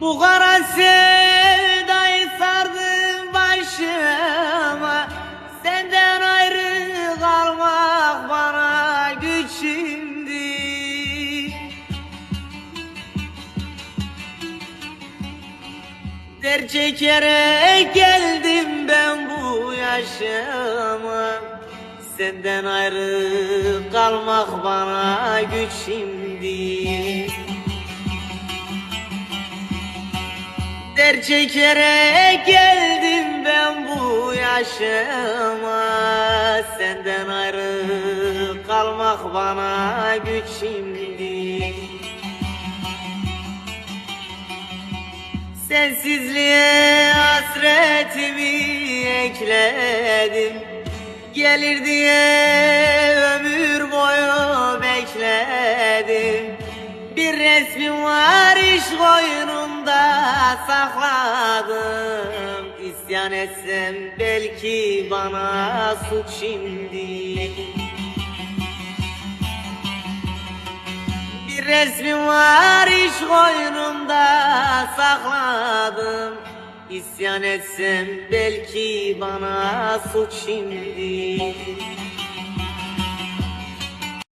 Bu kara sevdayı sardım başıma. Senden ayrı kalmak bana güç şimdi. Der çekerek geldim ben bu yaşıma. Senden ayrı kalmak bana güç şimdi. Der çekerek geldim ben bu yaşıma. Senden ayrı kalmak bana güç şimdi. Sensizliğe hasretimi ekledim. Gelir diye ömür boyu bekledim. Bir resmin var iş koynunda sakladım. İsyan etsem belki bana suç şimdi. Bir resmin var iş koynunda sakladım. İsyan etsem belki bana suç şimdi.